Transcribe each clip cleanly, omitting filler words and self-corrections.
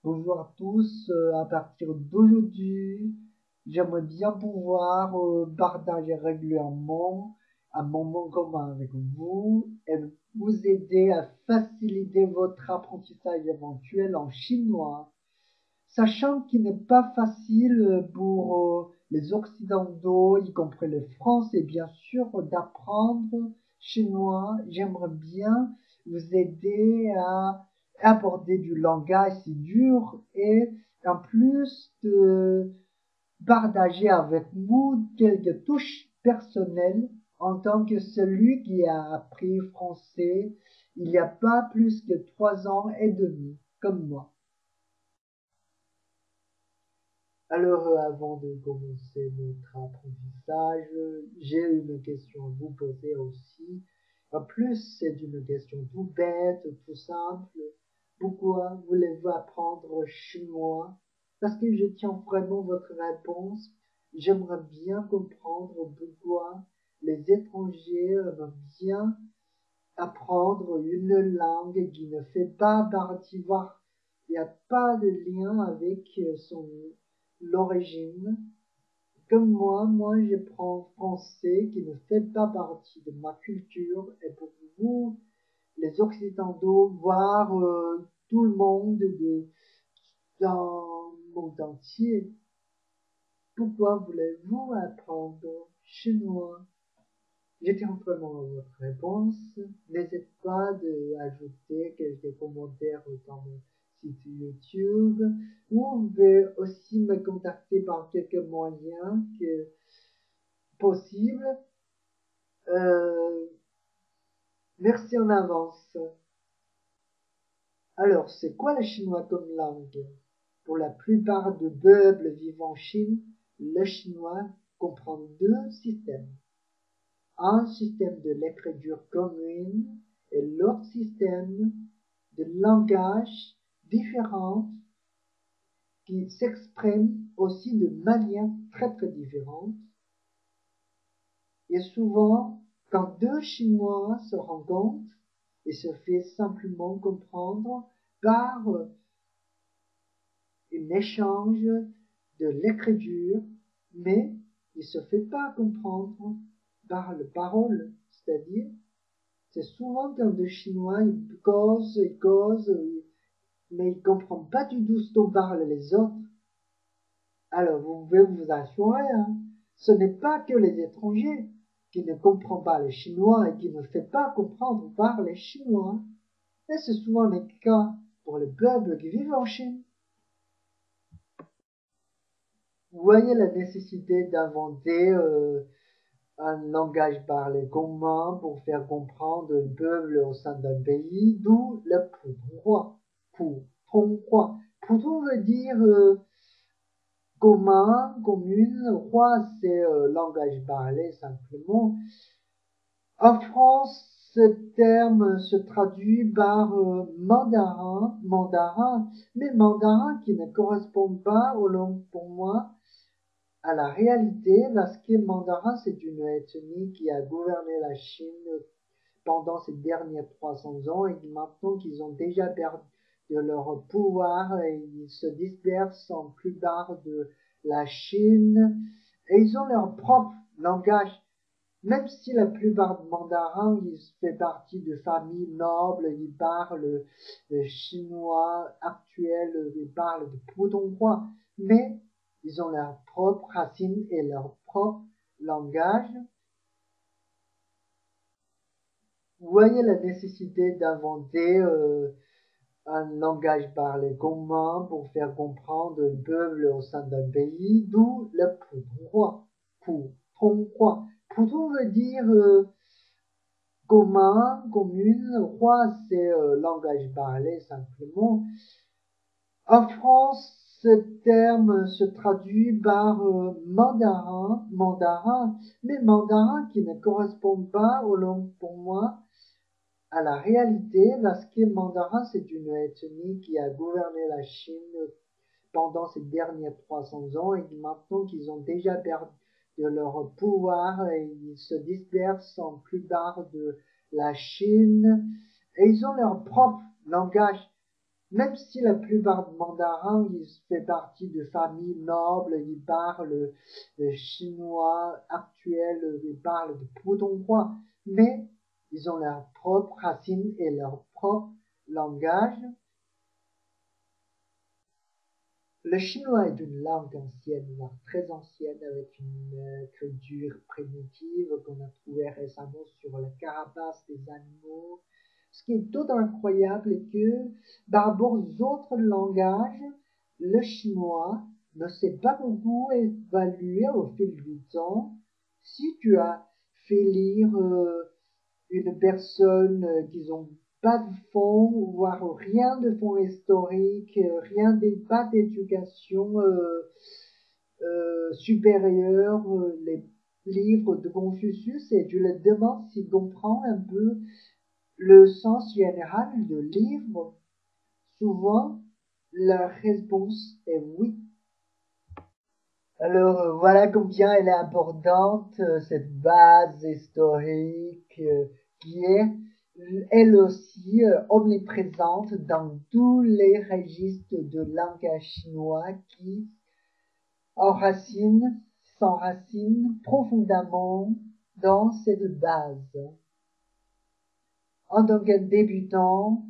Bonjour à tous, à partir d'aujourd'hui, j'aimerais bien pouvoir partager régulièrement un moment commun avec vous et vous aider à faciliter votre apprentissage éventuel en chinois, sachant qu'il n'est pas facile pour les Occidentaux, y compris les Français, bien sûr, d'apprendre chinois. J'aimerais bien vous aider à aborder du langage si dur et en plus de partager avec vous quelques touches personnelles en tant que celui qui a appris français il n'y a pas plus que 3 ans et demi, comme moi. Alors, avant de commencer notre apprentissage, j'ai une question à vous poser aussi. En plus, c'est une question tout bête, tout simple. Pourquoi voulez-vous apprendre chinois? Parce que je tiens vraiment votre réponse. J'aimerais bien comprendre pourquoi les étrangers aiment bien apprendre une langue qui ne fait pas partie, voire il n'y a pas de lien avec l'origine. Comme moi, je prends français qui ne fait pas partie de ma culture et pour vous, les Occidentaux, voire tout le monde dans le monde entier, pourquoi voulez-vous apprendre chinois? J'attends vraiment votre réponse. N'hésitez pas d'ajouter quelques commentaires dans mon site YouTube ou vous pouvez aussi me contacter par quelques moyens possibles. Euh, merci en avance. Alors, c'est quoi le chinois comme langue? Pour la plupart des peuples vivant en Chine, le chinois comprend deux systèmes. Un système de l'écriture commune et l'autre système de langage différent qui s'expriment aussi de manière très différente. Et souvent, quand deux Chinois se rencontrent, ils se fait simplement comprendre par un échange de l'écriture, mais il se fait pas comprendre par la parole, c'est-à-dire c'est souvent quand des Chinois, ils causent, mais ils comprennent pas du tout ce dont parlent les autres. Alors, vous pouvez vous assurer, hein, ce n'est pas que les étrangers qui ne comprennent pas le chinois et qui ne fait pas comprendre par les Chinois. Et c'est souvent le cas pour les peuples qui vivent en Chine. Vous voyez la nécessité d'inventer un langage parlé commun pour faire comprendre un peuple au sein d'un pays, d'où le putonghua. Putonghua. Puton veut dire commun, commune. Hua, c'est langage parlé simplement. En France, ce terme se traduit par mandarin, mais mandarin qui ne correspond pas aux langues pour moi à la réalité, parce que mandarin, c'est une ethnie qui a gouverné la Chine pendant ces derniers 300 ans et maintenant qu'ils ont déjà perdu de leur pouvoir et ils se dispersent en plupart de la Chine et ils ont leur propre langage. Même si la plupart des mandarins, ils font partie de familles nobles, ils parlent le chinois actuel, ils parlent de putonghua, mais ils ont leurs propres racines et leur propre langage. Vous voyez la nécessité d'inventer un langage parlé commun pour faire comprendre un peuple au sein d'un pays, d'où le putonghua. Putonghua. Puton veut dire commun, commune. Hua, c'est langage parlé simplement. En France, ce terme se traduit par mandarin, mais mandarin qui ne correspond pas aux langues pour moi à la réalité, parce que mandarin, c'est une ethnie qui a gouverné la Chine pendant ces derniers 300 ans et maintenant qu'ils ont déjà perdu de leur pouvoir et ils se dispersent en plupart de la Chine et ils ont leur propre langage. Même si la plupart des mandarins, ils font partie de familles nobles, ils parlent le chinois actuel, ils parlent de putonghua, mais ils ont leurs propres racines et leur propre langage. Le chinois est une langue ancienne, une langue très ancienne, avec une culture primitive qu'on a trouvée récemment sur la carapace des animaux. Ce qui est tout incroyable est que, par rapport aux autres langages, le chinois ne s'est pas beaucoup évalué au fil du temps. Si tu as fait lire une personne qui n'ont pas de fond, voire rien de fond historique, rien pas d'éducation supérieure, les livres de Confucius, et tu le demandes s'il comprend un peu le sens général de livre. Souvent, la réponse est oui. Alors voilà combien elle est importante, cette base historique qui est elle aussi omniprésente dans tous les registres de langage chinois qui s'enracinent profondément dans cette base. En tant que débutant,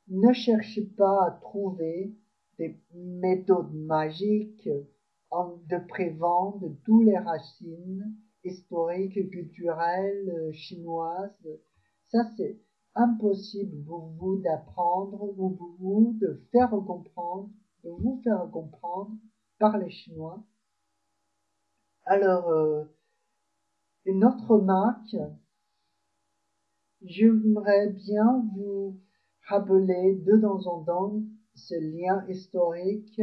ne cherchez pas à trouver des méthodes magiques de prévent de toutes les racines historiques et culturelles chinoises. Ça, c'est impossible pour vous d'apprendre ou pour vous de vous faire comprendre par les Chinois. Alors, une autre remarque, j'aimerais bien vous rappeler de temps en temps ce lien historique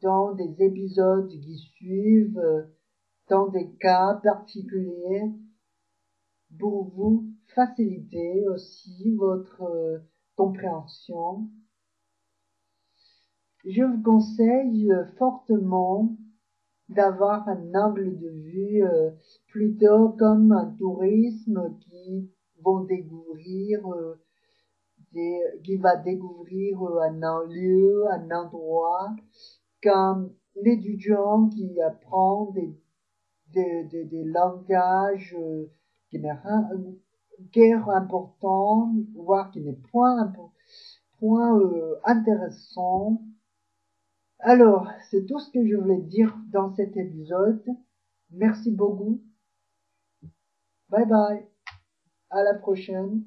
dans des épisodes qui suivent, dans des cas particuliers, pour vous faciliter aussi votre compréhension. Je vous conseille fortement d'avoir un angle de vue plutôt comme un tourisme qui va découvrir un lieu, un endroit, qu'un étudiant qui apprend des langages qui n'est guère important, voire qui n'est point intéressant. Alors, c'est tout ce que je voulais dire dans cet épisode. Merci beaucoup. Bye bye. À la prochaine.